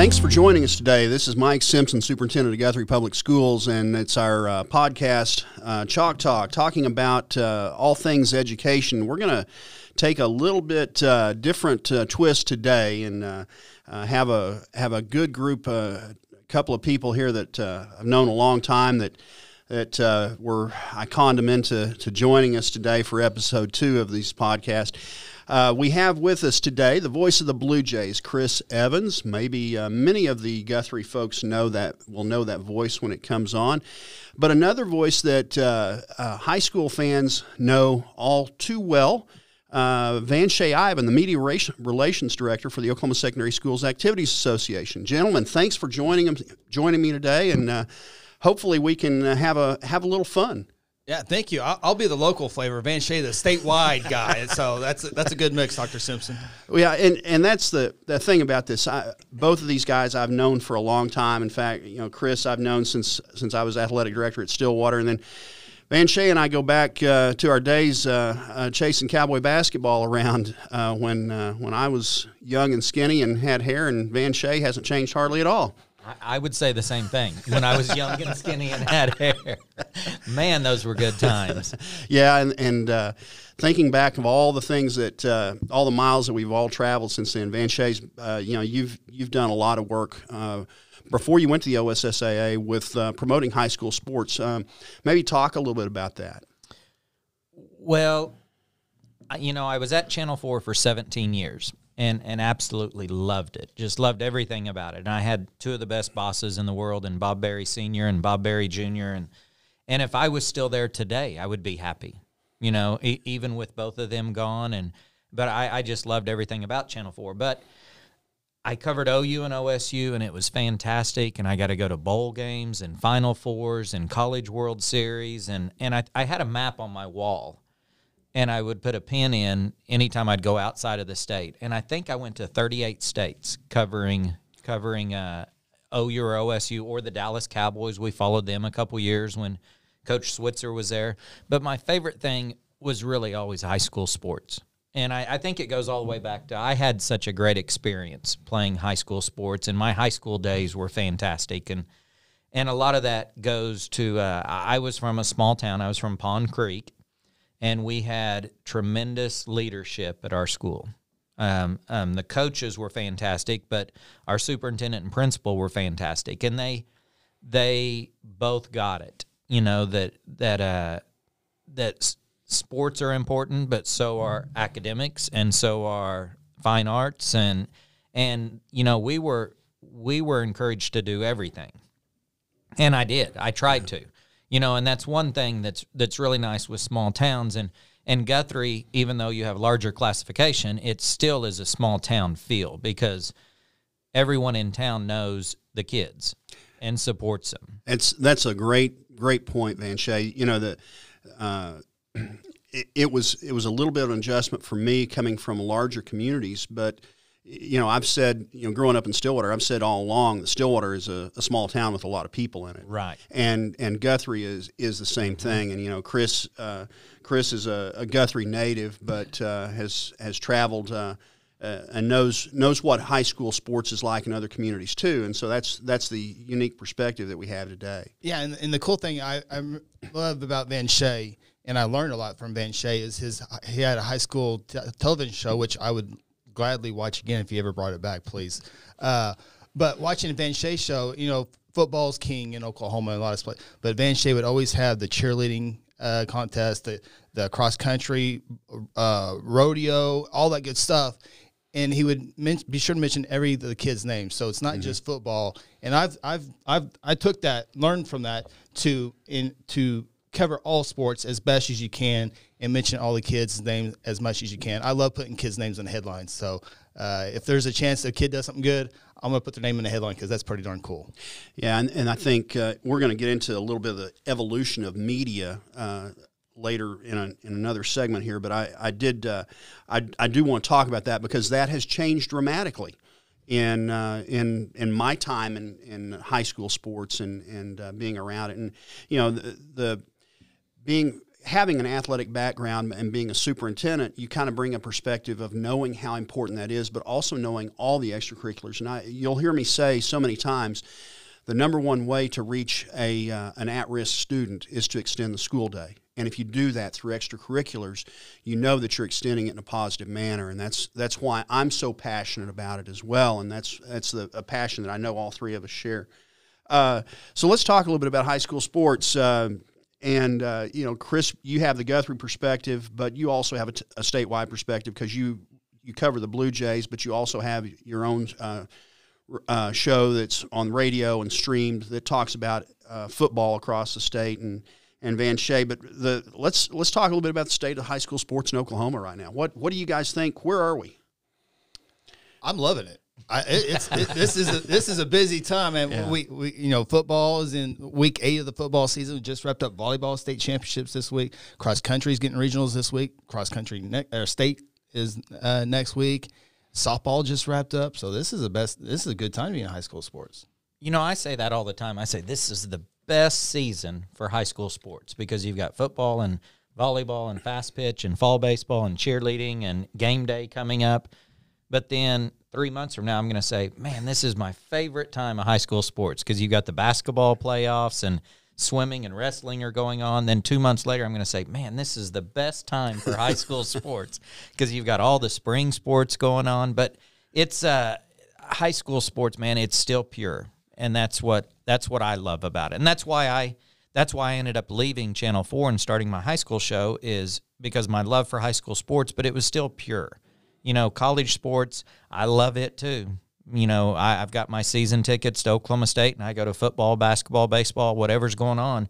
Thanks for joining us today. This is Mike Simpson, Superintendent of Guthrie Public Schools, and it's our podcast, Chalk Talk, talking about all things education. We're going to take a little bit different twist today and have a good group, a couple of people here that I've known a long time that I conned them into joining us today for episode 2 of these podcasts. We have with us today the voice of the Bluejays, Chris Evans. Maybe many of the Guthrie folks will know that voice when it comes on. But another voice that high school fans know all too well, Shea Iven, the Media Relations Director for the Oklahoma Secondary Schools Activities Association. Gentlemen, thanks for joining me today, and hopefully we can have a little fun. Yeah, thank you. I'll be the local flavor. Shea, the statewide guy. So that's a good mix, Dr. Simpson. Well, yeah, and that's the thing about this. Both of these guys I've known for a long time. In fact, Chris I've known since I was athletic director at Stillwater, and then Shea and I go back to our days chasing cowboy basketball around when I was young and skinny and had hair, and Shea hasn't changed hardly at all. I would say the same thing. When I was young and skinny and had hair, man, those were good times. Yeah, and thinking back of all the things that all the miles that we've all traveled since then, Shea's, you've done a lot of work before you went to the OSSAA with promoting high school sports. Maybe talk a little bit about that. Well, I was at Channel 4 for 17 years. And absolutely loved it. Just loved everything about it. And I had two of the best bosses in the world, and Bob Berry Sr. and Bob Berry Jr. And if I was still there today, I would be happy, even with both of them gone. But I just loved everything about Channel 4. But I covered OU and OSU, and it was fantastic. And I got to go to bowl games and Final Fours and College World Series. And I had a map on my wall. And I would put a pin in anytime I'd go outside of the state. And I think I went to 38 states covering OU or OSU or the Dallas Cowboys. We followed them a couple years when Coach Switzer was there. But my favorite thing was really always high school sports. And I think it goes all the way back to I had such a great experience playing high school sports, and my high school days were fantastic. And a lot of that goes to I was from a small town. I was from Pond Creek. And we had tremendous leadership at our school. The coaches were fantastic, but our superintendent and principal were fantastic, and they both got it. That sports are important, but so are academics, and so are fine arts, and we were encouraged to do everything, and I did. I tried to. And that's one thing that's really nice with small towns. And Guthrie, even though you have larger classification, it still is a small town feel because everyone in town knows the kids and supports them. That's a great point, Shea. It was a little bit of an adjustment for me coming from larger communities, but I've said, growing up in Stillwater, I've said all along that Stillwater is a small town with a lot of people in it. Right. And Guthrie is the same thing. And, Chris is a Guthrie native, but has traveled and knows what high school sports is like in other communities too. And so that's the unique perspective that we have today. Yeah, and the cool thing I love about Shea, and I learned a lot from Shea, is he had a high school television show, which I would gladly watch again if you ever brought it back, please. But watching the Shea show, football's king in Oklahoma in a lot of places. But Shea would always have the cheerleading contest, the cross country, rodeo, all that good stuff. And he would be sure to mention every of the kids' names. So it's not just football. And I took that, learned from that to cover all sports as best as you can and mention all the kids' names as much as you can. I love putting kids' names in the headlines. So if there's a chance that a kid does something good, I'm going to put their name in the headline because that's pretty darn cool. Yeah, and I think we're going to get into a little bit of the evolution of media later in another segment here. But I do want to talk about that because that has changed dramatically in my time in high school sports and being around it. And the being having an athletic background and being a superintendent, you kind of bring a perspective of knowing how important that is, but also knowing all the extracurriculars. And you'll hear me say so many times, the number one way to reach an at-risk student is to extend the school day. And if you do that through extracurriculars, you know that you're extending it in a positive manner. And that's why I'm so passionate about it as well. And that's a passion that I know all three of us share. So let's talk a little bit about high school sports. Chris, you have the Guthrie perspective, but you also have a statewide perspective because you cover the Blue Jays, but you also have your own show that's on radio and streamed that talks about football across the state and Van Shea. But let's talk a little bit about the state of high school sports in Oklahoma right now. What do you guys think? Where are we? I'm loving it. This is a busy time, and Yeah. we football is in week 8 of the football season. We just wrapped up volleyball state championships this week. Cross country is getting regionals this week. Cross country state is next week. Softball just wrapped up, so this is a good time to be in high school sports. I say that all the time. I say this is the best season for high school sports because you've got football and volleyball and fast pitch and fall baseball and cheerleading and game day coming up. But then 3 months from now, I'm going to say, man, this is my favorite time of high school sports because you've got the basketball playoffs and swimming and wrestling are going on. Then 2 months later, I'm going to say, man, this is the best time for high school sports because you've got all the spring sports going on. But it's high school sports, man, it's still pure. And that's what I love about it. And that's why I ended up leaving Channel 4 and starting my high school show is because my love for high school sports, but it was still pure. College sports, I love it too. I've got my season tickets to Oklahoma State, and I go to football, basketball, baseball, whatever's going on.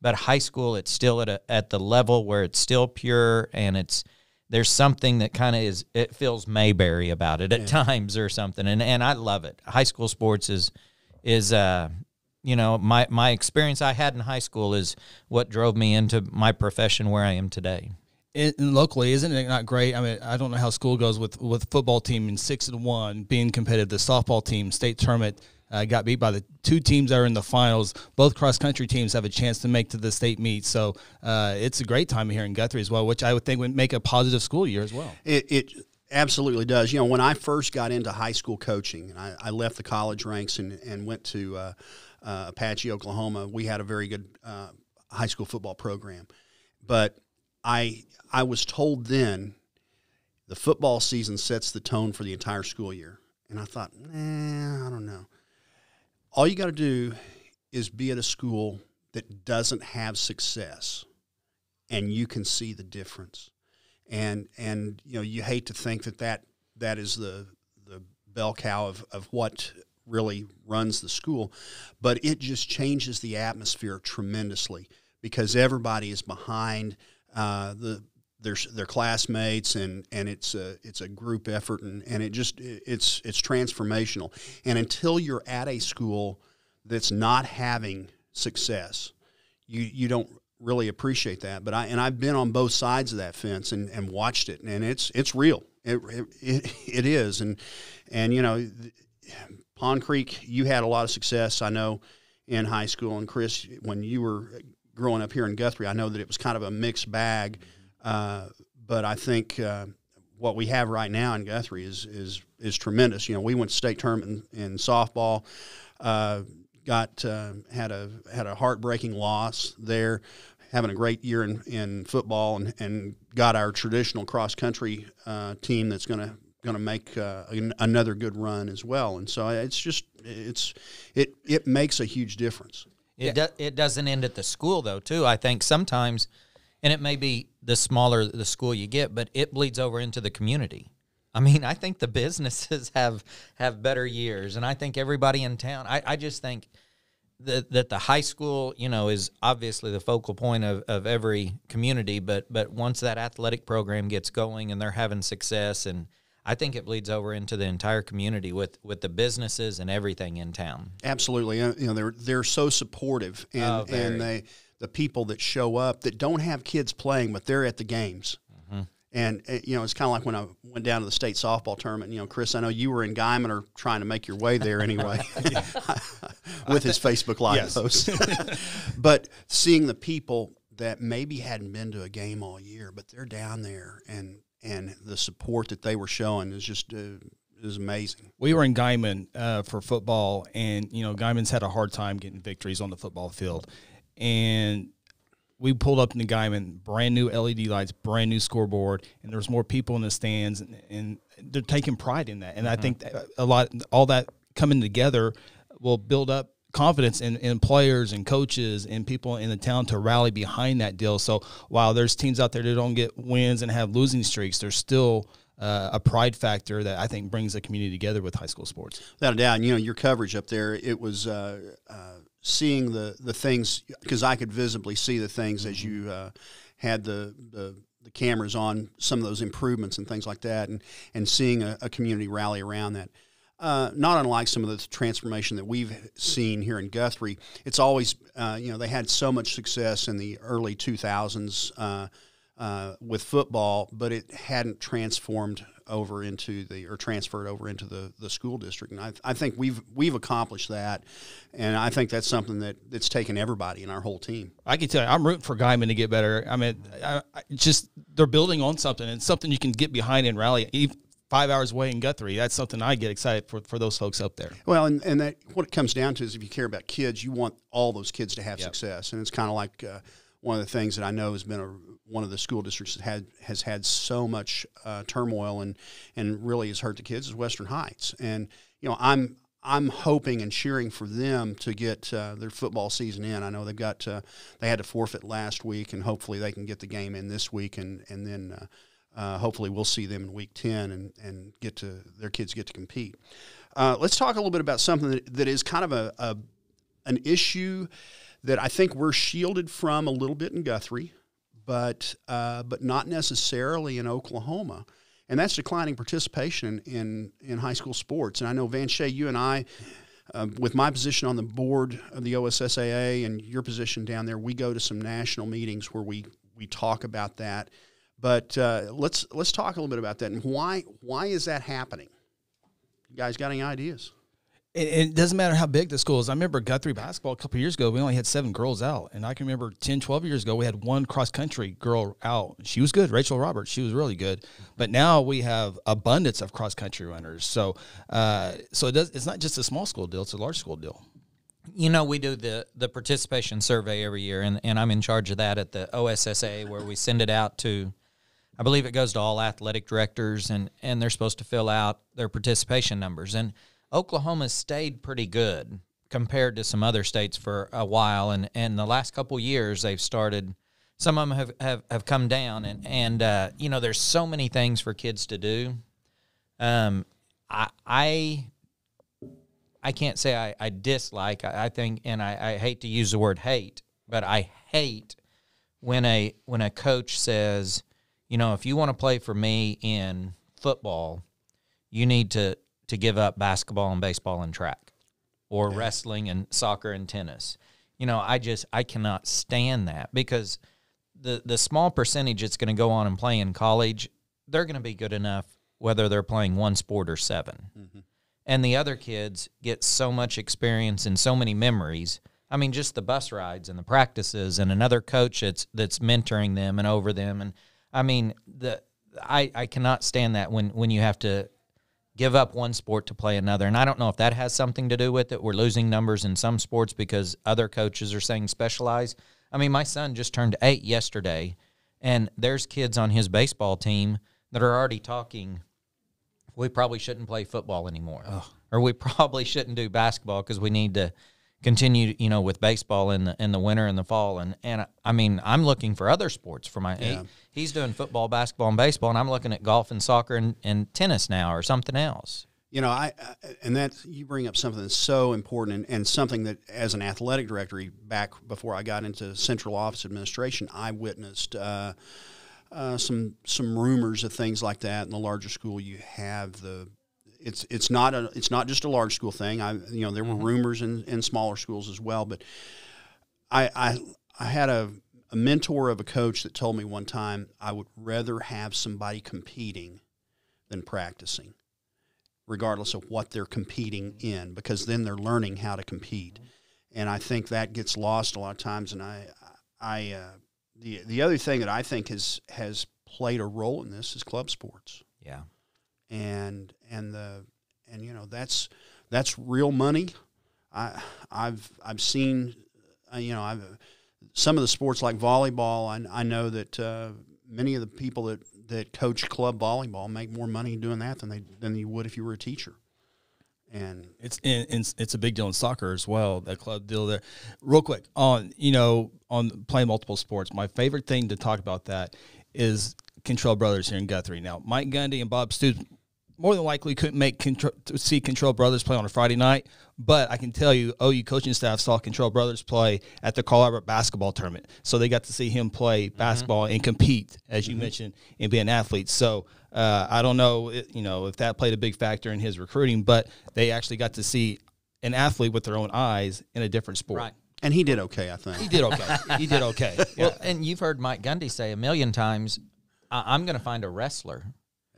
But high school, it's still at the level where it's still pure, and there's something that kind of it feels Mayberry about it at times or something, and I love it. High school sports is my experience I had in high school is what drove me into my profession where I am today. And locally, isn't it not great? I mean, I don't know how school goes with football team in 6-1 being competitive. The softball team state tournament got beat by the 2 teams that are in the finals. Both cross country teams have a chance to make to the state meet. So it's a great time here in Guthrie as well, which I would think would make a positive school year as well. It absolutely does. When I first got into high school coaching, and I left the college ranks and went to Apache, Oklahoma, we had a very good high school football program, but I was told then the football season sets the tone for the entire school year. And I thought, I don't know. All you got to do is be at a school that doesn't have success, and you can see the difference. And you hate to think that is the bell cow of what really runs the school, but it just changes the atmosphere tremendously because everybody is behind their classmates, and it's a group effort, and it's transformational. And until you're at a school that's not having success, you don't really appreciate that. But I've been on both sides of that fence and watched it, and it's real. It is, and Pond Creek, you had a lot of success, I know, in high school, and Chris, when you were growing up here in Guthrie, I know that it was kind of a mixed bag, but I think what we have right now in Guthrie is tremendous. We went to state tournament in softball, had a heartbreaking loss there, having a great year in football, and got our traditional cross country team that's going to make another good run as well. And so it makes a huge difference. It doesn't end at the school, though, too. I think sometimes, and it may be the smaller the school you get, but it bleeds over into the community. I mean, I think the businesses have better years, and I think everybody in town, I just think that the high school, is obviously the focal point of every community, but once that athletic program gets going and they're having success, and I think it bleeds over into the entire community with the businesses and everything in town. Absolutely. They're so supportive, and the people that show up that don't have kids playing, but they're at the games. Mm-hmm. And, it's kind of like when I went down to the state softball tournament. Chris, I know you were in Guyman or trying to make your way there anyway with his Facebook Live post. But seeing the people that maybe hadn't been to a game all year, but they're down there, and the support that they were showing is just is amazing. We were in Guyman for football, and Guyman's had a hard time getting victories on the football field, and we pulled up into Guyman, brand new LED lights, brand new scoreboard, and there's more people in the stands, and they're taking pride in that. And I think that all that coming together will build up confidence in players and coaches and people in the town to rally behind that deal. So while there's teams out there that don't get wins and have losing streaks, there's still a pride factor that I think brings the community together with high school sports. Without a doubt. And, your coverage up there, it was seeing the things, because I could visibly see the things as you had the cameras on some of those improvements and things like that, and seeing a community rally around that. Not unlike some of the transformation that we've seen here in Guthrie. It's always, they had so much success in the early 2000s with football, but it hadn't transferred over into the school district. And I think we've accomplished that, and I think that's something that's taken everybody in our whole team. I can tell you, I'm rooting for Guyman to get better. I mean, they're building on something, and something you can get behind and rally. 5 hours away in Guthrie, that's something I get excited for those folks up there. Well, and that what it comes down to is if you care about kids, you want all those kids to have success. And it's kind of like one of the things that I know has been one of the school districts that has had so much turmoil and really has hurt the kids is Western Heights. And, I'm hoping and cheering for them to get their football season in. I know they had to forfeit last week, and hopefully they can get the game in this week, and then hopefully we'll see them in week 10 and their kids get to compete. Let's talk a little bit about something that is kind of an issue that I think we're shielded from a little bit in Guthrie, but not necessarily in Oklahoma. And that's declining participation in high school sports. And I know, Van Shea, you and I, with my position on the board of the OSSAA and your position down there, we go to some national meetings where we talk about that. But let's talk a little bit about that and why is that happening? You guys got any ideas? It doesn't matter how big the school is. I remember Guthrie basketball a couple of years ago, we only had 7 girls out. And I can remember 10, 12 years ago, we had 1 cross-country girl out. She was good, Rachel Roberts. She was really good. But now we have abundance of cross-country runners. So it's not just a small school deal. It's a large school deal. We do the participation survey every year, and I'm in charge of that at the OSSAA, where we send it out to, I believe it goes to all athletic directors, and they're supposed to fill out their participation numbers. And Oklahoma's stayed pretty good compared to some other states for a while, and the last couple of years they've started. Some of them have come down, and there's so many things for kids to do. I can't say I dislike. I think, and I hate to use the word hate, but I hate when a coach says, if you want to play for me in football, you need to give up basketball and baseball and track, or wrestling and soccer and tennis. I cannot stand that, because the small percentage that's going to go on and play in college, they're going to be good enough whether they're playing one sport or 7. Mm-hmm. And the other kids get so much experience and so many memories. I mean, just the bus rides and the practices and another coach that's mentoring them and over them. And I mean, I cannot stand that when you have to give up one sport to play another. And I don't know if that has something to do with it. We're losing numbers in some sports because other coaches are saying specialize. I mean, my son just turned 8 yesterday, and there's kids on his baseball team that are already talking, we probably shouldn't play football anymore. Or we probably shouldn't do basketball because we need to continue, with baseball in the winter and the fall. And I mean, I'm looking for other sports for my he's doing football, basketball, and baseball, and I'm looking at golf and soccer and tennis now, or something else. And that you bring up something that's so important, and something that, as an athletic director, back before I got into central office administration, I witnessed some rumors of things like that. In the larger school, you have it's not just a large school thing. There were rumors in smaller schools as well. But I had a mentor of a coach that told me one time, I would rather have somebody competing than practicing, regardless of what they're competing in, because then they're learning how to compete. And I think that gets lost a lot of times. And the other thing that I think has played a role in this is club sports. Yeah. And you know, that's real money. I've seen, you know, some of the sports like volleyball. I know that many of the people that coach club volleyball make more money doing that than you would if you were a teacher. And it's a big deal in soccer as well, that club deal there. Real quick, on playing multiple sports, my favorite thing to talk about that is Control Brothers here in Guthrie. Now, Mike Gundy and Bob Stoops more than likely couldn't see Control Brothers play on a Friday night, but I can tell you, OU coaching staff saw Control Brothers play at the Carl Albert basketball tournament, so they got to see him play basketball and compete, as you mentioned, and be an athlete. So I don't know, if that played a big factor in his recruiting, but they actually got to see an athlete with their own eyes in a different sport. Right. And he did okay, I think. He did okay. He did okay. Yeah. Well, and you've heard Mike Gundy say a million times, I'm going to find a wrestler.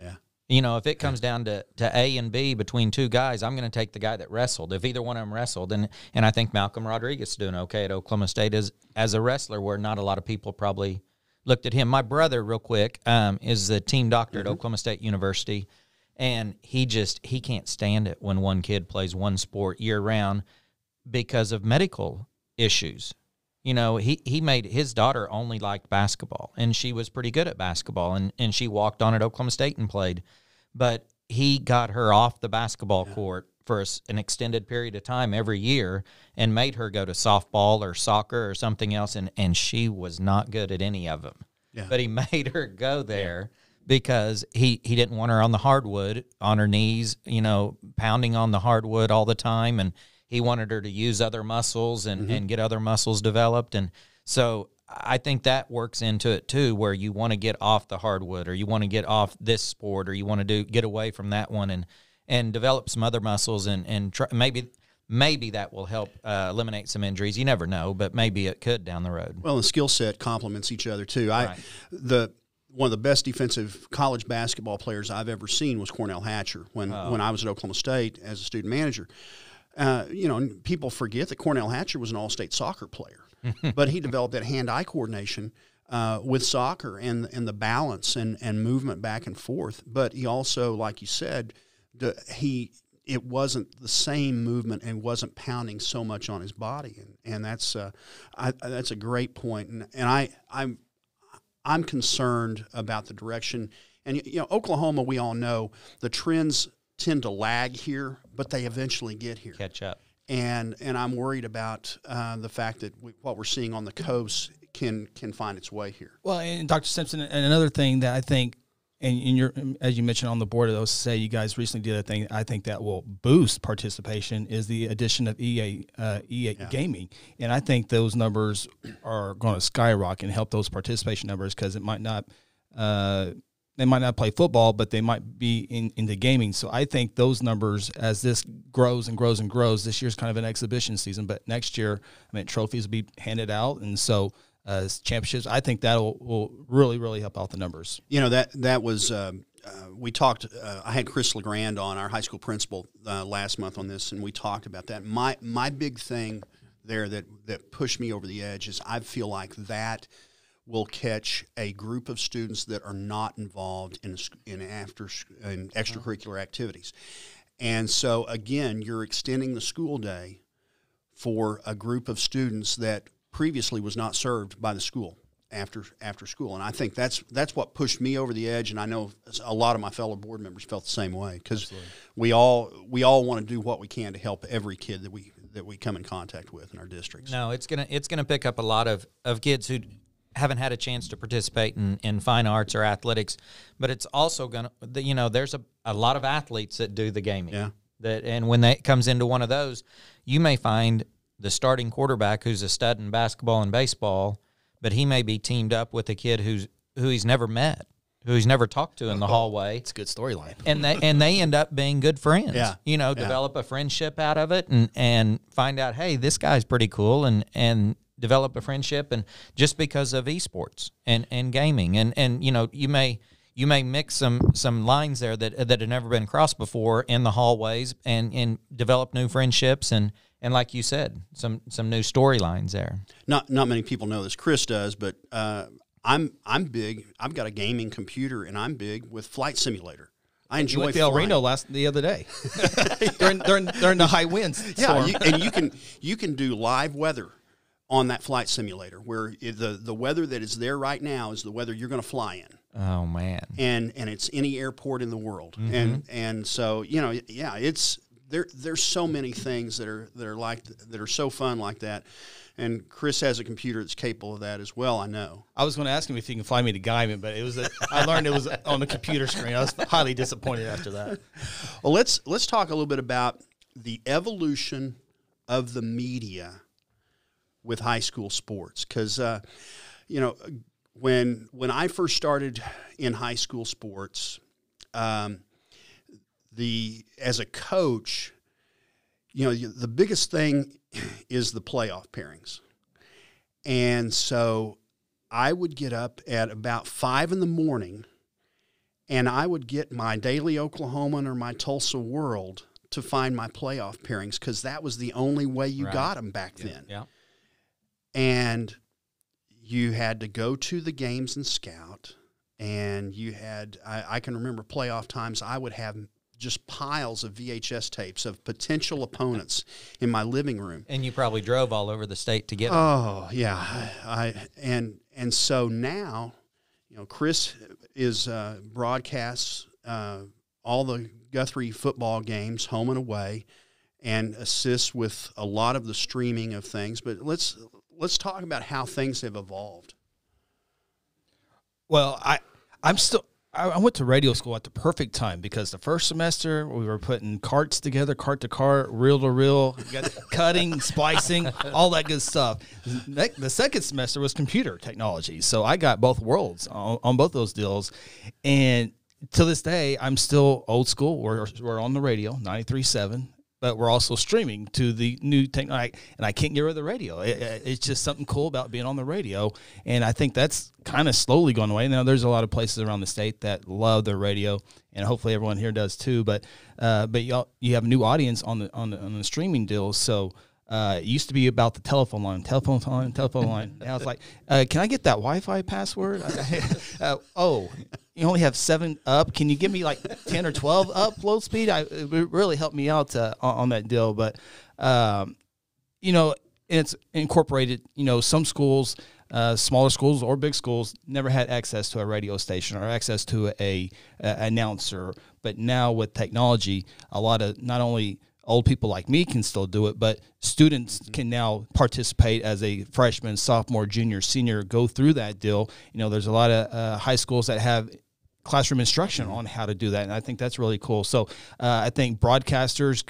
Yeah. If it comes down to A and B between two guys, I'm going to take the guy that wrestled. If either one of them wrestled, and I think Malcolm Rodriguez is doing okay at Oklahoma State as a wrestler, where not a lot of people probably looked at him. My brother, real quick, is the team doctor at Oklahoma State University, and he can't stand it when one kid plays one sport year round because of medical issues. He made his daughter only liked basketball, and she was pretty good at basketball, and she walked on at Oklahoma State and played. But he got her off the basketball court for an extended period of time every year and made her go to softball or soccer or something else, and she was not good at any of them. Yeah. But he made her go there because he didn't want her on the hardwood, on her knees, pounding on the hardwood all the time, and he wanted her to use other muscles and get other muscles developed. And so I think that works into it too, where you want to get off the hardwood, or you want to get off this sport, or you want to get away from that one and develop some other muscles and try, maybe that will help eliminate some injuries. You never know, but maybe it could down the road. Well, the skill set complements each other too. Right. One of the best defensive college basketball players I've ever seen was Cornell Hatcher when I was at Oklahoma State as a student manager. And people forget that Cornell Hatcher was an all-state soccer player, but he developed that hand-eye coordination with soccer and the balance and movement back and forth. But he also, like you said, it wasn't the same movement and wasn't pounding so much on his body, and that's a great point. And I'm concerned about the direction. And Oklahoma, we all know the trends tend to lag here, but they eventually get here. Catch up. And I'm worried about the fact that what we're seeing on the coast can find its way here. Well, and Dr. Simpson, and another thing that I think, and as you mentioned on the board of OSSAA, you guys recently did a thing I think that will boost participation is the addition of EA gaming. And I think those numbers are going to skyrocket and help those participation numbers, because it might not they might not play football, but they might be into gaming. So I think those numbers, as this grows and grows and grows, this year's kind of an exhibition season, but next year, trophies will be handed out, and so championships, I think that will really, really help out the numbers. That was we talked. I had Chris LeGrand on, our high school principal, last month on this, and we talked about that. My big thing there that pushed me over the edge is I feel like that will catch a group of students that are not involved in extracurricular activities. And so, again, you're extending the school day for a group of students that previously was not served by the school after school. And I think that's what pushed me over the edge, and I know a lot of my fellow board members felt the same way, because we all want to do what we can to help every kid that we come in contact with in our districts. No, it's gonna pick up a lot of kids who haven't had a chance to participate in fine arts or athletics, but it's also going to, there's a lot of athletes that do the gaming. Yeah. And when that comes into one of those, you may find the starting quarterback who's a stud in basketball and baseball, but he may be teamed up with a kid who he's never met, who he's never talked to in the hallway. It's a good storyline. And they end up being good friends. Yeah. Develop a friendship out of it and find out, hey, this guy's pretty cool, and develop a friendship, and just because of esports and gaming, and you may mix some lines there that have never been crossed before in the hallways, and develop new friendships and and like you said, some new storylines there. Not many people know this. Chris does, but I'm big. I've got a gaming computer, and I'm big with Flight Simulator. I enjoy went to El flying. Reno the other day during the high winds. Yeah, you can do live weather on that Flight Simulator, where the weather that is there right now is the weather you're going to fly in. Oh man! And it's any airport in the world, and so it's there's so many things that are so fun like that. And Chris has a computer that's capable of that as well, I know. I was going to ask him if he can fly me to Guyman, but I learned it was on the computer screen. I was highly disappointed after that. Well, let's talk a little bit about the evolution of the media with high school sports, because when I first started in high school sports, as a coach, the biggest thing is the playoff pairings. And so I would get up at about 5 in the morning, and I would get my Daily Oklahoman or my Tulsa World to find my playoff pairings, because that was the only way you got them back then. Yeah. And you had to go to the games and scout, and you had, I can remember playoff times, I would have just piles of VHS tapes of potential opponents in my living room. And you probably drove all over the state to get them. Oh, yeah. And so now, Chris is broadcasts all the Guthrie football games home and away, and assists with a lot of the streaming of things. But let's talk about how things have evolved. Well, I went to radio school at the perfect time, because the first semester we were putting carts together, cart to cart, reel to reel, cutting, splicing, all that good stuff. The second semester was computer technology, so I got both worlds on both those deals. And to this day, I'm still old school. We're on the radio, 93.7. But we're also streaming to the new technology, and I can't get rid of the radio. It's just something cool about being on the radio, and I think that's kind of slowly going away. Now, there's a lot of places around the state that love the radio, and hopefully everyone here does too. But you have a new audience on the streaming deals. So it used to be about the telephone line. Now it's like, can I get that Wi-Fi password? You only have 7 up. Can you give me like 10 or 12 upload speed? It really helped me out on that deal. But, it's incorporated. Some schools, smaller schools or big schools, never had access to a radio station or access to a announcer. But now with technology, a lot of not only old people like me can still do it, but students can now participate as a freshman, sophomore, junior, senior, go through that deal. There's a lot of high schools that have classroom instruction on how to do that, and I think that's really cool. So I think broadcasters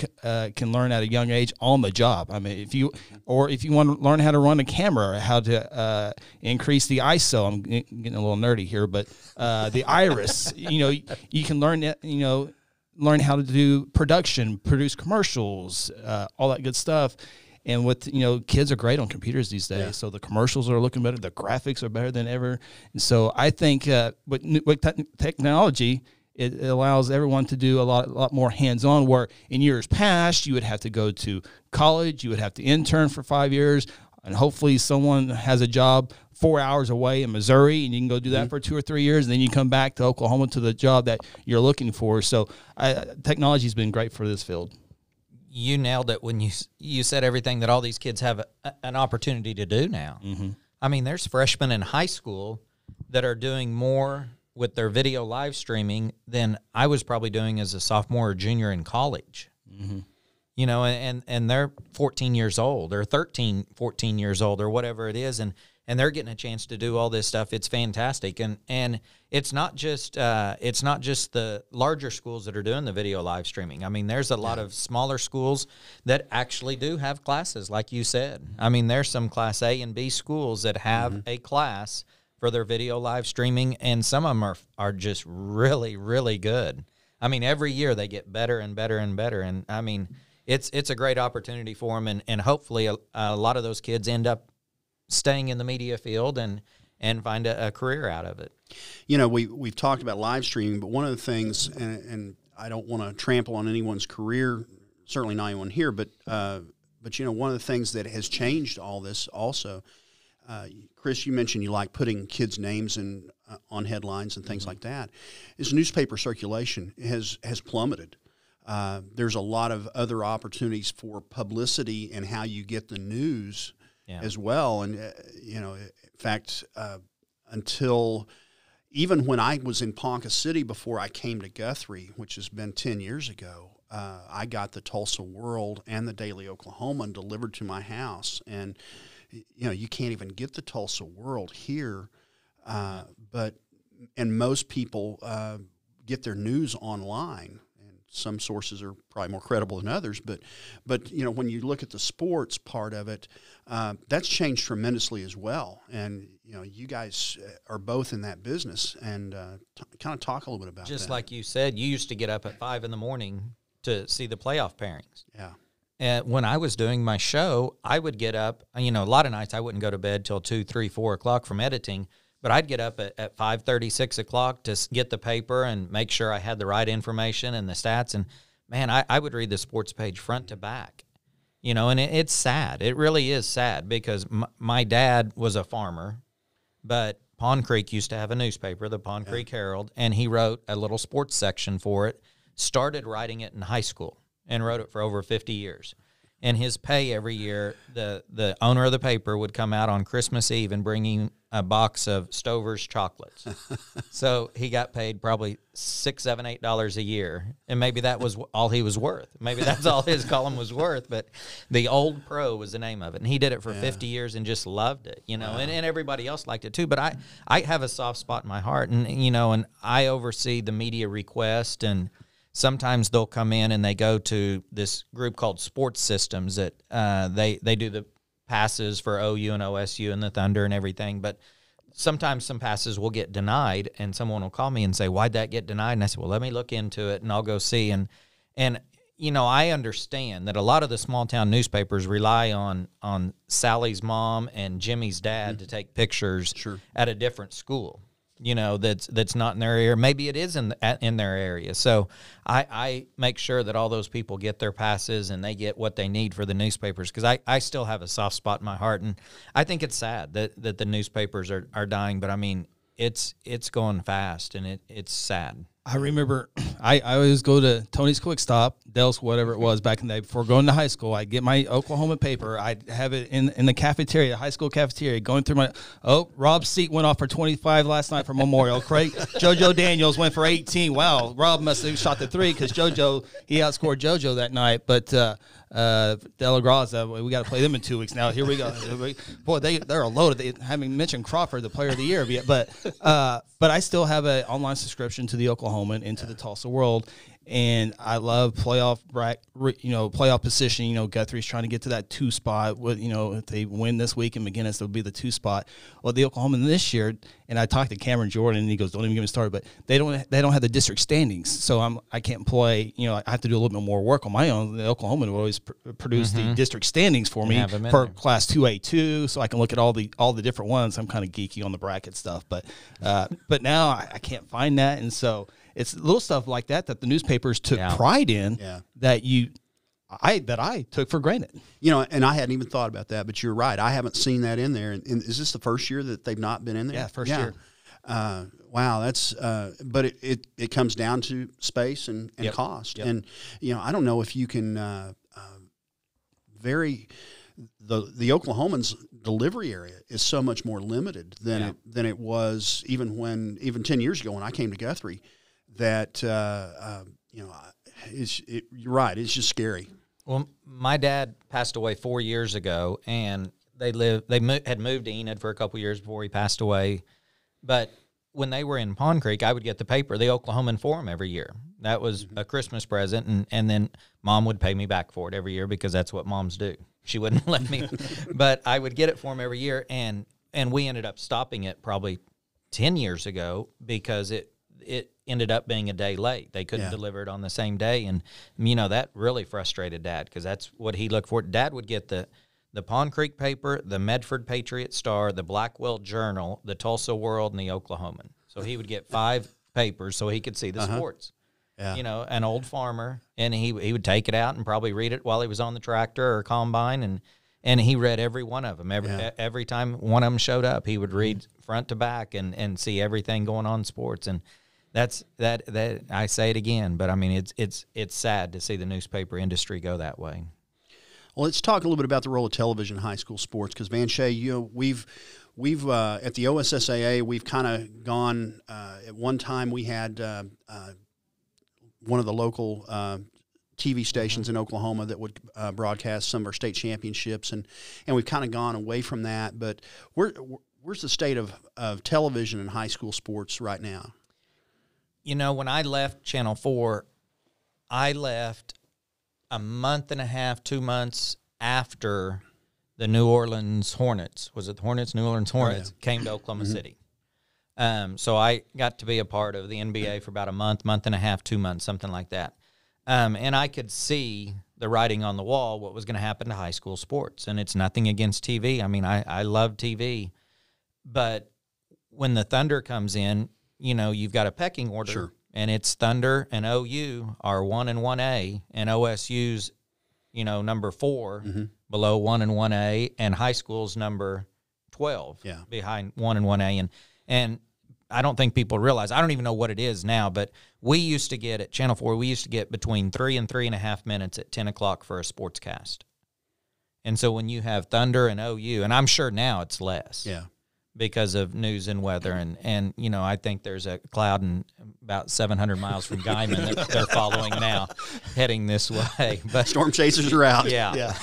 can learn at a young age on the job. I mean, if you want to learn how to run a camera, how to increase the ISO, I'm getting a little nerdy here, but the iris, you can learn that, learn how to do production, produce commercials, all that good stuff. And with, kids are great on computers these days. So the commercials are looking better. The graphics are better than ever. And so I think with technology, it allows everyone to do a lot more hands-on, where in years past, you would have to go to college, you would have to intern for 5 years, and hopefully someone has a job 4 hours away in Missouri, and you can go do that for 2 or 3 years, and then you come back to Oklahoma to the job that you're looking for. So technology has been great for this field. You nailed it when you said everything that all these kids have an opportunity to do now. Mm-hmm. I mean, there's freshmen in high school that are doing more with their video live streaming than I was probably doing as a sophomore or junior in college. Mm-hmm. And they're 14 years old or 13, 14 years old or whatever it is, and they're getting a chance to do all this stuff. It's fantastic, and it's not just the larger schools that are doing the video live streaming. I mean, there's a lot of smaller schools that actually do have classes, like you said. I mean, there's some Class A and B schools that have a class for their video live streaming, and some of them are just really, really good. I mean, every year they get better and better and better, and I mean, it's a great opportunity for them, and hopefully a lot of those kids end up staying in the media field and find a career out of it. We've talked about live streaming, but one of the things, and I don't want to trample on anyone's career, certainly not anyone here, but But one of the things that has changed all this also, Chris, you mentioned you like putting kids' names on headlines and things like that, is newspaper circulation has plummeted. There's a lot of other opportunities for publicity and how you get the news as well. And, in fact, until even when I was in Ponca City before I came to Guthrie, which has been 10 years ago, I got the Tulsa World and the Daily Oklahoman delivered to my house. And, you can't even get the Tulsa World here, and most people get their news online. Some sources are probably more credible than others, but when you look at the sports part of it, that's changed tremendously as well. And you guys are both in that business, and kind of talk a little bit about that. Just like you said, you used to get up at 5 a.m. to see the playoff pairings. Yeah. And when I was doing my show, I would get up. A lot of nights I wouldn't go to bed till 2, 3, 4 o'clock from editing. But I'd get up at 5:30, 6 o'clock to get the paper and make sure I had the right information and the stats. And, man, I would read the sports page front to back, and it's sad. It really is sad because my dad was a farmer, but Pond Creek used to have a newspaper, the Pond Creek Herald, and he wrote a little sports section for it, started writing it in high school, and wrote it for over 50 years. And his pay every year, the owner of the paper would come out on Christmas Eve and bring him a box of Stover's chocolates. So he got paid probably $6, $7, $8 a year, and maybe that was all he was worth. Maybe that's all his column was worth. But the Old Pro was the name of it, and he did it for 50 years and just loved it, Wow. And everybody else liked it too. But I have a soft spot in my heart, and and I oversee the media request, and sometimes they'll come in and they go to this group called Sports Systems that they do the passes for OU and OSU and the Thunder and everything. But sometimes some passes will get denied, and someone will call me and say, "Why'd that get denied?" And I said, "Well, let me look into it, and I'll go see." And I understand that a lot of the small town newspapers rely on Sally's mom and Jimmy's dad to take pictures at a different school. That's not in their area. Maybe it is in their area. So I make sure that all those people get their passes and they get what they need for the newspapers, because I still have a soft spot in my heart. And I think it's sad that the newspapers are dying, but I mean, it's going fast, and it's sad. I remember I always go to Tony's Quick Stop, Dell's, whatever it was back in the day. Before going to high school, I'd get my Oklahoma paper. I'd have it in the cafeteria, high school cafeteria, going through Rob's seat went off for 25 last night for Memorial. Craig, JoJo Daniels went for 18. Wow, Rob must have shot the 3 because JoJo, he outscored JoJo that night. But De La Graza, we got to play them in 2 weeks now. Here we go. Boy, they're loaded. They haven't mentioned Crawford, the player of the year yet. But I still have an online subscription to the Oklahoman and to the Tulsa World. And I love playoff position. Guthrie's trying to get to that 2 spot. With if they win this week and McGinnis, it'll be the 2 spot. Well, the Oklahoman this year, and I talked to Cameron Jordan, and he goes, "Don't even get me started." But they don't have the district standings, so I can't play. I have to do a little bit more work on my own. The Oklahoman will always produce the district standings for me for Class 2A2, so I can look at all the different ones. I'm kind of geeky on the bracket stuff, but now I can't find that, and so. It's little stuff like that the newspapers took pride in that I took for granted. And I hadn't even thought about that, but you're right. I haven't seen that in there. And is this the first year that they've not been in there? Yeah, first year. Wow, that's but it comes down to space and cost. Yep. And I don't know if you can vary. The Oklahoman's delivery area is so much more limited than it was even 10 years ago when I came to Guthrie. That you're right. It's just scary. Well, my dad passed away 4 years ago, and they had moved to Enid for a couple years before he passed away. But when they were in Pond Creek, I would get the paper, the Oklahoman Forum, every year. That was a Christmas present, and then Mom would pay me back for it every year because that's what moms do. She wouldn't let me, but I would get it for him every year, and we ended up stopping it probably 10 years ago because it ended up being a day late. They couldn't deliver it on the same day, and that really frustrated Dad because that's what he looked for. Dad would get the Pond Creek paper, the Medford Patriot Star, the Blackwell Journal, the Tulsa World, and the Oklahoman. So he would get 5 papers so he could see the sports. you know, an old farmer, and he would take it out and probably read it while he was on the tractor or combine, and he read every one of them. Every time one of them showed up, he would read front to back and see everything going on in sports. And that I say it again, but I mean it's sad to see the newspaper industry go that way. Well, let's talk a little bit about the role of television in high school sports, because Van Shea, you know, we've at the OSSAA, we've kind of gone. At one time, we had one of the local TV stations in Oklahoma that would broadcast some of our state championships, and we've kind of gone away from that. But where's the state of television in high school sports right now? You know, when I left Channel 4, I left a month and a half, 2 months after the New Orleans Hornets, was it the Hornets? New Orleans Hornets came to Oklahoma City. So I got to be a part of the NBA for about a month and a half, 2 months, something like that. And I could see the writing on the wall, what was going to happen to high school sports. And it's nothing against TV. I mean, I love TV. But when the Thunder comes in, you know, you've got a pecking order. Sure. And it's Thunder and OU are 1 and 1A, and OSU's, you know, number 4 below 1 and 1A, and high school's number 12 behind 1 and 1A. And I don't think people realize, I don't even know what it is now, but we used to get at Channel 4, we used to get between 3 and 3.5 minutes at 10 o'clock for a sportscast. And so when you have Thunder and OU, and I'm sure now it's less. Yeah. Because of news and weather, and you know, I think there's a cloud in about 700 miles from Guyman that they're following now, heading this way. But storm chasers are out. Yeah.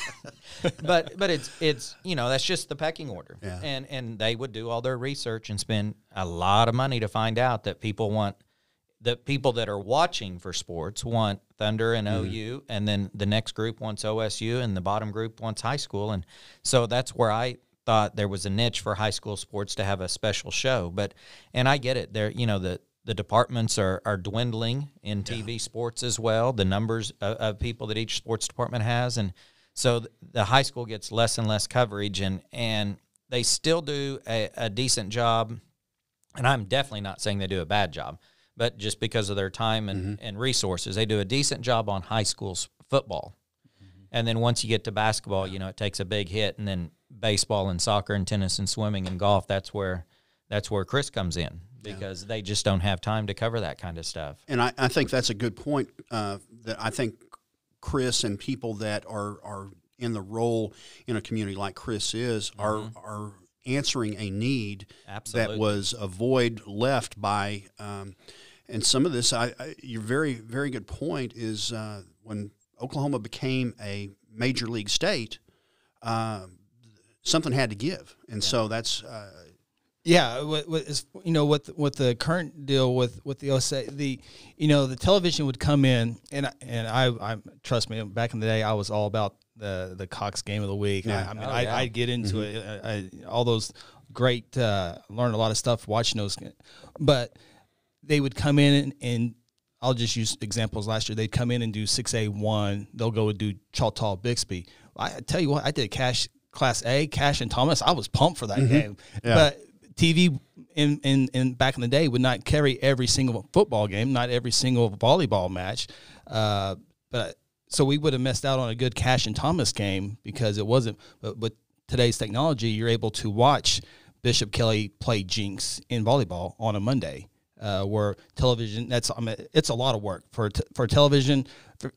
but it's you know, that's just the pecking order. Yeah. And they would do all their research and spend a lot of money to find out that people that are watching for sports want Thunder and OU, and then the next group wants OSU, and the bottom group wants high school, and so that's where I thought there was a niche for high school sports to have a special show. And I get it. There, you know, the departments are dwindling in TV sports as well, the numbers of people that each sports department has. And so the high school gets less and less coverage, and they still do a decent job. And I'm definitely not saying they do a bad job, but just because of their time and resources, they do a decent job on high school football. And then once you get to basketball, you know, it takes a big hit, and then baseball and soccer and tennis and swimming and golf, that's where Chris comes in, because they just don't have time to cover that kind of stuff. And I think that's a good point, that I think Chris and people that are in the role in a community like Chris is are answering a need that was a void left by and some of this, your very, very good point is when Oklahoma became a major league state, something had to give, and so that's with the current deal with the OSSAA, the television would come in, and I trust me, back in the day I was all about the Cox game of the week. I'd get into it, all those great, learn a lot of stuff watching those, but they would come in and I'll just use examples. Last year, they'd come in and do 6A1. They'll go and do Choctaw Bixby. I tell you what, I did Class A, Cash and Thomas. I was pumped for that game. Yeah. But TV in back in the day would not carry every single football game, not every single volleyball match. So we would have missed out on a good Cash and Thomas game because it wasn't. But with today's technology, you're able to watch Bishop Kelly play Jinx in volleyball on a Monday. Where television, it's a lot of work for television.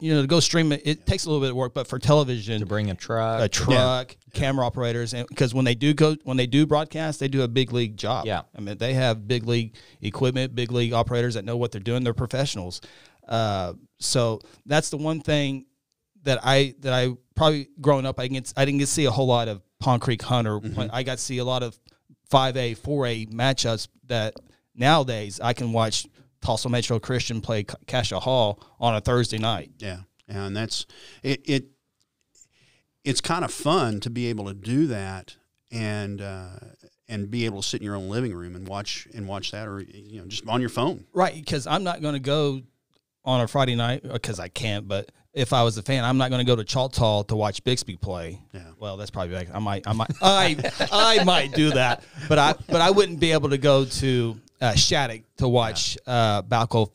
To go stream it, it takes a little bit of work, but for television, to bring a truck, camera operators, and because when they do broadcast, they do a big league job. Yeah, I mean they have big league equipment, big league operators that know what they're doing. They're professionals. So that's the one thing that I probably growing up I didn't get to see a whole lot of Pond Creek Hunter. I got to see a lot of 5A, 4A matchups that. Nowadays, I can watch Tulsa Metro Christian play Cassia Hall on a Thursday night. Yeah, and that's it. It's kind of fun to be able to do that and be able to sit in your own living room and watch that, or just on your phone. Right, because I'm not going to go on a Friday night because I can't. But if I was a fan, I'm not going to go to Choctaw to watch Bixby play. Yeah. Well, that's probably I might do that, but I wouldn't be able to go to Shattuck to watch Balco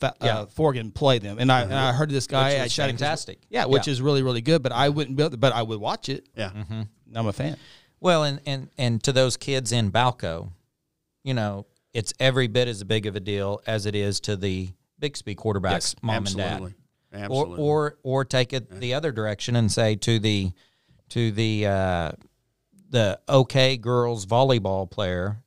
Forgan play them, and I heard this guy at Shattuck, fantastic, which is really really good. But I wouldn't be able to, but I would watch it. Yeah, I'm a fan. Well, and to those kids in Balco, you know, it's every bit as big of a deal as it is to the Bixby quarterbacks, mom and dad. Absolutely. Or take it the other direction and say to the OK girls volleyball player,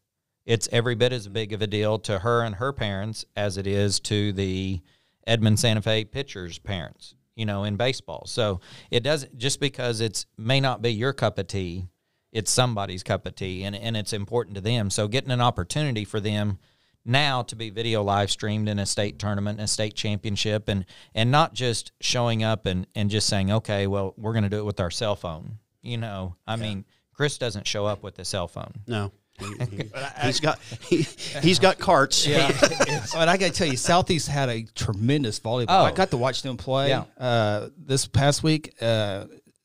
it's every bit as big of a deal to her and her parents as it is to the Edmond Santa Fe pitcher's parents, you know, in baseball. So it doesn't, just because it's may not be your cup of tea, it's somebody's cup of tea, and it's important to them. So getting an opportunity for them now to be video live streamed in a state tournament and a state championship, and not just showing up and just saying, okay, well, we're going to do it with our cell phone. You know, I mean, Chris doesn't show up with a cell phone. No. He's got carts. Yeah, but I got to tell you, Southeast had a tremendous volleyball. I got to watch them play this past week.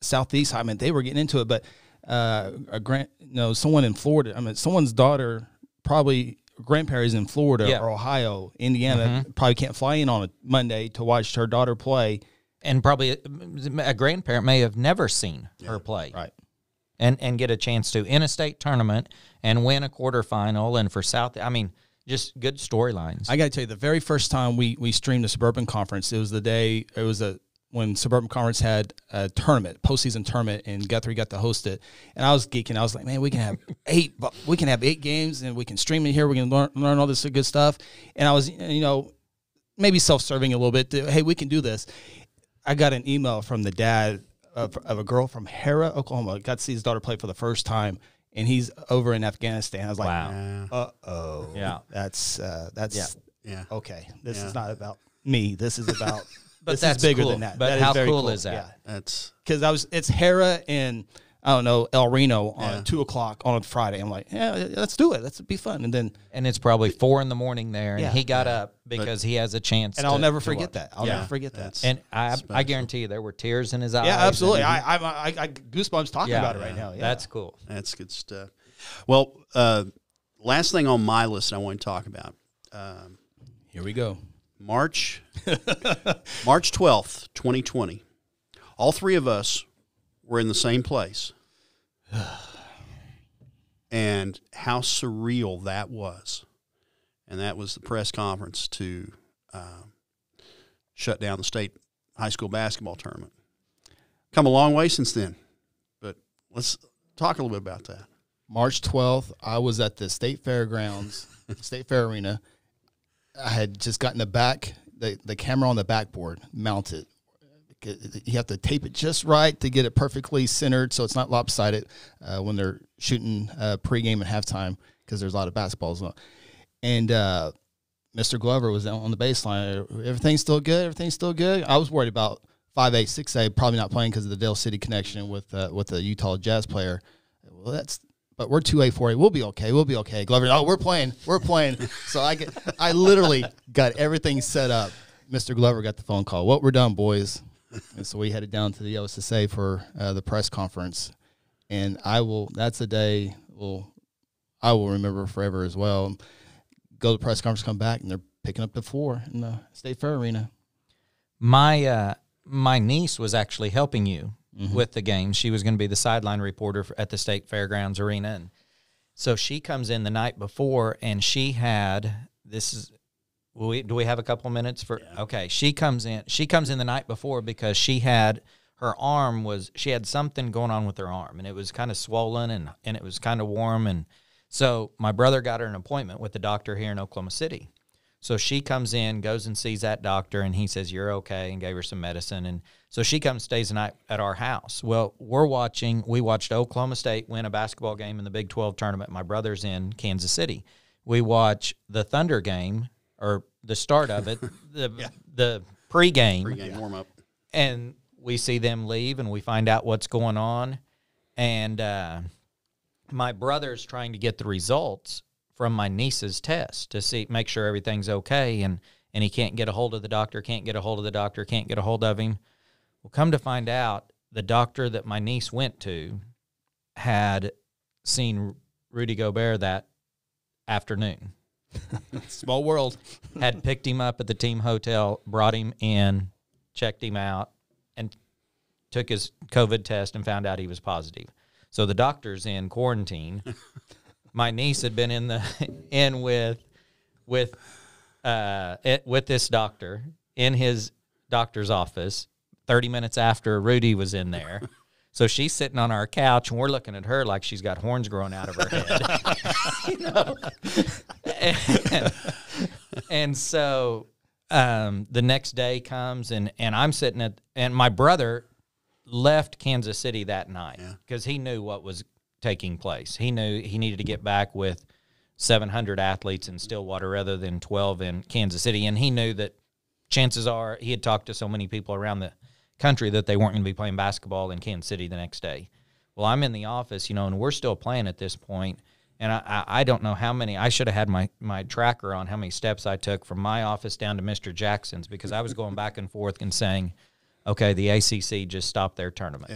Southeast, I mean, they were getting into it, but someone in Florida. I mean, someone's daughter, probably grandparents in Florida or Ohio, Indiana, probably can't fly in on a Monday to watch her daughter play, and probably a grandparent may have never seen her play, right? And get a chance to in a state tournament and win a quarterfinal, and for South, I mean, just good storylines. I got to tell you, the very first time we streamed the Suburban Conference, it was the day when Suburban Conference had a tournament, postseason tournament, and Guthrie got to host it. And I was geeking. I was like, man, we can have 8 games, and we can stream it here. We can learn all this good stuff. And I was, maybe self-serving a little bit. Hey, we can do this. I got an email from the dad of a girl from Hera, Oklahoma. Got to see his daughter play for the first time, and he's over in Afghanistan. I was like, wow. Uh-oh. Yeah. That's okay. This is not about me. This is about but this that's is bigger cool. than that. But that how is very cool is that? Yeah. That's because it's Hera and I don't know, El Reno on 2:00 on a Friday. I'm like, yeah, let's do it. Let's be fun. And it's probably 4 a.m. there, and he got up because he has a chance. And I'll never forget that. I'll never forget that. And I guarantee you, there were tears in his eyes. Yeah, absolutely. I goosebumps talking about it right now. Yeah. That's cool. That's good stuff. Well, last thing on my list I want to talk about. Here we go. March 12th, 2020. All three of us were in the same place. And how surreal that was. And that was the press conference to shut down the state high school basketball tournament. Come a long way since then. But let's talk a little bit about that. March 12th, I was at the State Fairgrounds, State Fair Arena. I had just gotten the camera on the backboard mounted. You have to tape it just right to get it perfectly centered so it's not lopsided when they're shooting pregame and halftime because there's a lot of basketballs on. And Mr. Glover was on the baseline. Everything's still good? Everything's still good? I was worried about 5A, 6A probably not playing because of the Dale City connection with the Utah Jazz player. Well, but we're 2A, 4A. We'll be okay. We'll be okay. Glover, we're playing. So I literally got everything set up. Mr. Glover got the phone call. Well, we're done, boys. And so we headed down to the OSSAA for the press conference. And that's a day I will remember forever as well. Go to the press conference, come back, and they're picking up at 4 in the State Fair Arena. My niece was actually helping you with the game. She was going to be the sideline reporter at the State Fairgrounds Arena. And so she comes in the night before, and she had do we have a couple minutes for? Yeah. Okay, she comes in the night before because she had something going on with her arm, and it was kind of swollen and it was kind of warm, and so my brother got her an appointment with the doctor here in Oklahoma City. So she comes in, goes and sees that doctor, and he says, you're okay, and gave her some medicine. And so she comes, stays the night at our house. Well, we watched Oklahoma State win a basketball game in the Big 12 tournament. My brother's in Kansas City. We watch the Thunder game, or the start of it, the pregame warm-up. And we see them leave, and we find out what's going on. And my brother's trying to get the results from my niece's test to make sure everything's okay, and he can't get a hold of the doctor, can't get a hold of him. Well, come to find out, the doctor that my niece went to had seen Rudy Gobert that afternoon. Small world. Had picked him up at the team hotel, brought him in, checked him out, and took his COVID test and found out he was positive. So the doctor's in quarantine. My niece had been with this doctor in his doctor's office 30 minutes after Rudy was in there. So she's sitting on our couch, and we're looking at her like she's got horns growing out of her head. And so the next day comes, and I'm sitting and my brother left Kansas City that night because he knew what was taking place. He knew he needed to get back with 700 athletes in Stillwater rather than 12 in Kansas City, and he knew that chances are he had talked to so many people around the country that they weren't going to be playing basketball in Kansas City the next day. Well, I'm in the office, and we're still playing at this point, and I don't know how many. I should have had my tracker on how many steps I took from my office down to Mr. Jackson's because I was going back and forth and saying, okay, the ACC just stopped their tournament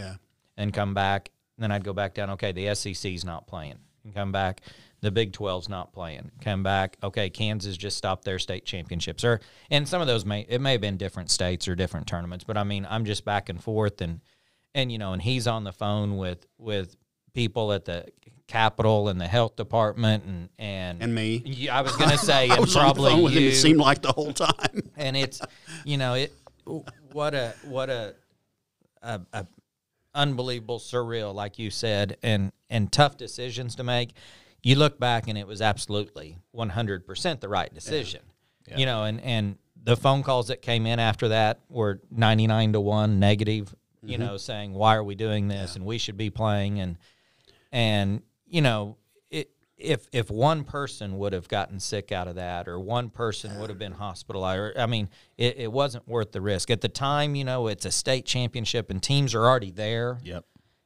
and come back. And then I'd go back down, okay, the SEC's not playing. And come back, the Big 12's not playing. Come back, okay, Kansas just stopped their state championships. And some of those may have been different states or different tournaments, but I mean, I'm just back and forth, and he's on the phone with people at the Capitol and the health department and me. I was going to say, and I was probably on the phone with him, you. it seemed like the whole time. And it's, what a unbelievable, surreal, like you said, and tough decisions to make. You look back, and it was absolutely 100% the right decision. Yeah. And the phone calls that came in after that were 99-1 negative, saying, why are we doing this? And we should be playing. And if one person would have gotten sick out of that, or one person would have been hospitalized, it wasn't worth the risk. At the time, it's a state championship and teams are already there. Yep.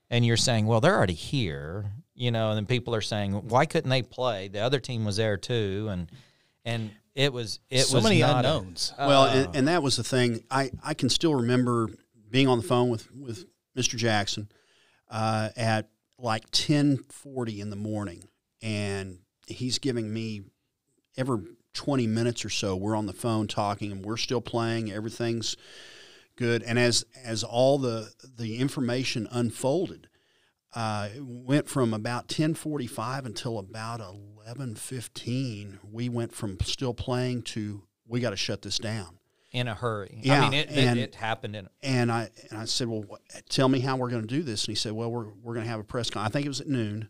And you're saying, well, they're already here, and then people are saying, why couldn't they play? The other team was there too. And it was so many unknowns. And that was the thing. I can still remember being on the phone with Mr. Jackson at like 10:40 in the morning. And he's giving me every 20 minutes or so, we're on the phone talking, and we're still playing. Everything's good. And as all the information unfolded, it went from about 10:45 until about 11:15. We went from still playing to we got to shut this down in a hurry. Yeah, it happened and I said, well, tell me how we're going to do this. And he said, well, we're going to have a press conference. I think it was at noon.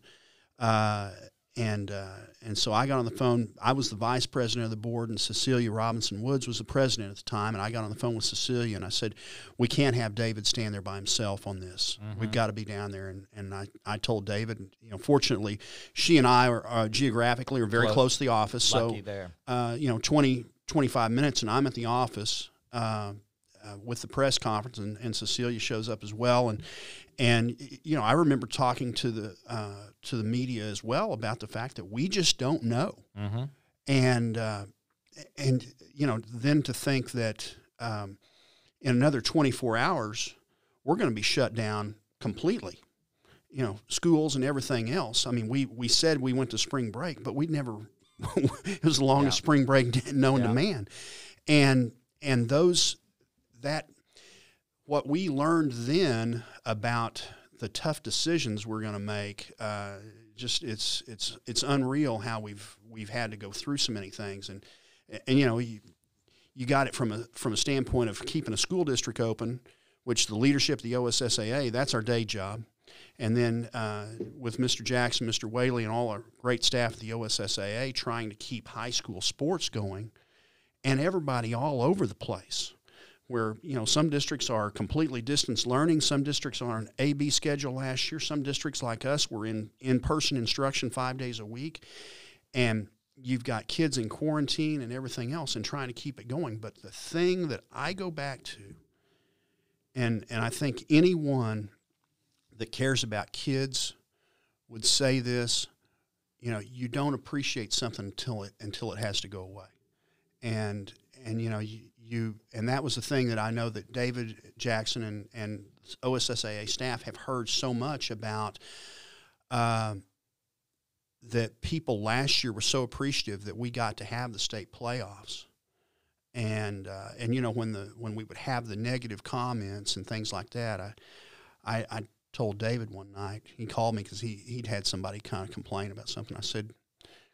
And so I got on the phone. I was the vice president of the board, and Cecilia Robinson Woods was the president at the time. And I got on the phone with Cecilia, and I said, we can't have David stand there by himself on this. Mm-hmm. We've got to be down there. And I told David, fortunately, she and I are geographically are very close to the office. Lucky so, there. 25 minutes, and I'm at the office with the press conference, and Cecilia shows up as well. And I remember talking to the media as well about the fact that we just don't know. Mm-hmm. And then to think that in another 24 hours we're going to be shut down completely. Schools and everything else. I mean, we said we went to spring break, but we never. It was the longest spring break known to man, and what we learned then about the tough decisions we're going to make, it's unreal how we've had to go through so many things, and you got it from a standpoint of keeping a school district open, which the leadership of the OSSAA, that's our day job, and then with Mr. Jackson, Mr. Whaley, and all our great staff at the OSSAA trying to keep high school sports going, and everybody all over the place. Where, some districts are completely distance learning. Some districts are on an A-B schedule last year. Some districts like us were in-person instruction 5 days a week. And you've got kids in quarantine and everything else and trying to keep it going. But the thing that I go back to, and I think anyone that cares about kids would say this, you don't appreciate something until it has to go away. And and that was the thing that I know that David Jackson and OSSAA staff have heard so much about that people last year were so appreciative that we got to have the state playoffs. And you know, when we would have the negative comments and things like that, I told David one night, he called me because he'd had somebody kind of complain about something. I said,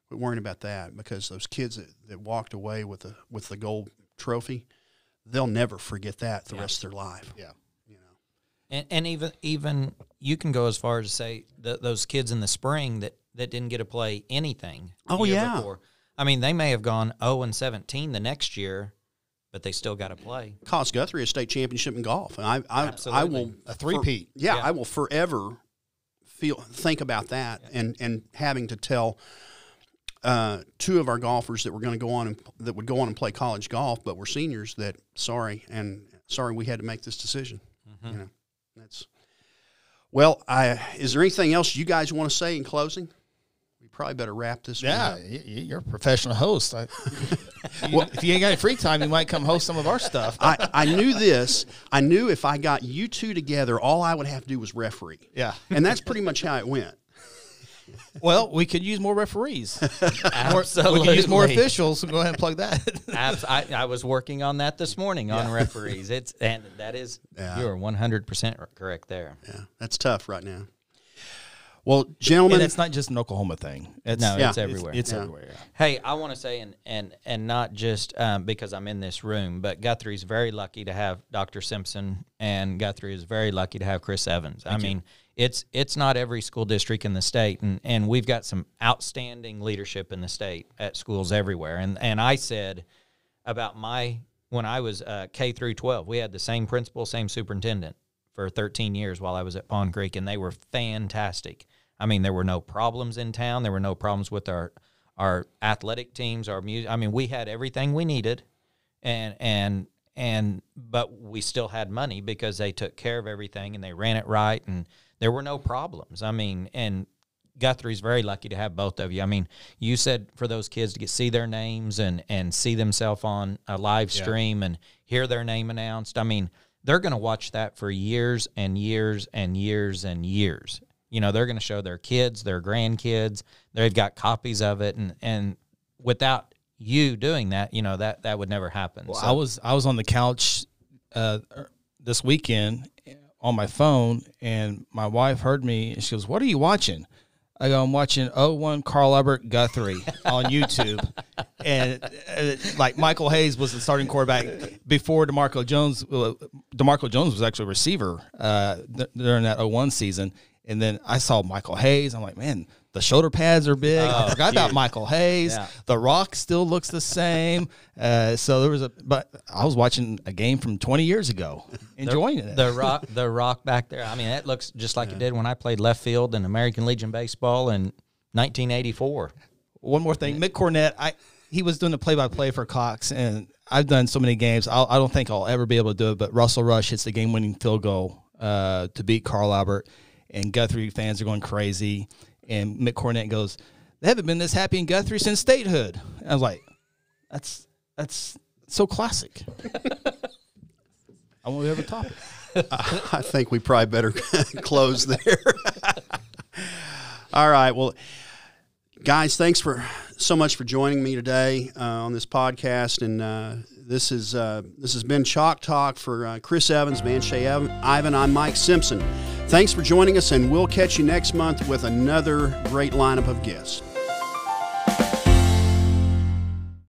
quit worrying about that, because those kids that walked away with the gold trophy, they'll never forget that the rest of their life. Yeah. You know. And even you can go as far as to say those kids in the spring that didn't get to play anything. Oh, the year yeah. before. I mean, they may have gone 0-17 the next year, but they still got to play. Cost Guthrie a state championship in golf, and I will a three-peat. I will forever think about that, and having to tell two of our golfers that were going to go on that would go on and play college golf, but were seniors, that sorry we had to make this decision. You know, that's well. Is there anything else you guys want to say in closing? We probably better wrap this. Yeah, one up. you're a professional host. If you ain't got any free time, you might come host some of our stuff. I knew this. I knew if I got you two together, all I would have to do was referee. Yeah, and that's pretty much how it went. Well, we could use more referees. Absolutely. We could use more officials, so go ahead and plug that. I was working on that this morning on referees. And that is, you are 100% correct there. Yeah, that's tough right now. Well, gentlemen, and it's not just an Oklahoma thing. It's everywhere. It's everywhere. Yeah. Hey, I want to say, and not just because I'm in this room, but Guthrie's very lucky to have Dr. Simpson, and Guthrie is very lucky to have Chris Evans. I mean, it's not every school district in the state, and we've got some outstanding leadership in the state at schools everywhere. And I said about when I was K through 12, we had the same principal, same superintendent for 13 years while I was at Pond Creek, and they were fantastic. I mean, there were no problems in town. There were no problems with our athletic teams, our music. I mean, we had everything we needed, but we still had money because they took care of everything and they ran it right, and there were no problems. I mean, and Guthrie's very lucky to have both of you. I mean, you said for those kids to see their names and see themselves on a live stream and hear their name announced. I mean, they're going to watch that for years and years and years and years. You know, they're going to show their kids, their grandkids. They've got copies of it, and without you doing that, you know, that would never happen. Well, so. I was on the couch this weekend on my phone, and my wife heard me, and she goes, "What are you watching?" I go, "I'm watching 01 Carl Albert Guthrie on YouTube." And like Michael Hayes was the starting quarterback before DeMarco Jones. DeMarco Jones was actually a receiver during that 01 season. And then I saw Michael Hayes. I'm like, man, the shoulder pads are big. I forgot about Michael Hayes. Yeah. The Rock still looks the same. So but I was watching a game from 20 years ago, enjoying it. The Rock back there. I mean, it looks just like it did when I played left field in American Legion baseball in 1984. One more thing, Mick Cornett. He was doing the play-by-play for Cox, and I've done so many games. I don't think I'll ever be able to do it. But Russell Rush hits the game-winning field goal to beat Carl Albert. And Guthrie fans are going crazy. And Mick Cornett goes, "They haven't been this happy in Guthrie since statehood." I was like, that's so classic. I won't ever top it. I think we probably better close there. All right. Well, guys, thanks so much for joining me today on this podcast. And this has been Chalk Talk for Chris Evans, Shea Iven. I'm Mike Simpson. Thanks for joining us, and we'll catch you next month with another great lineup of guests.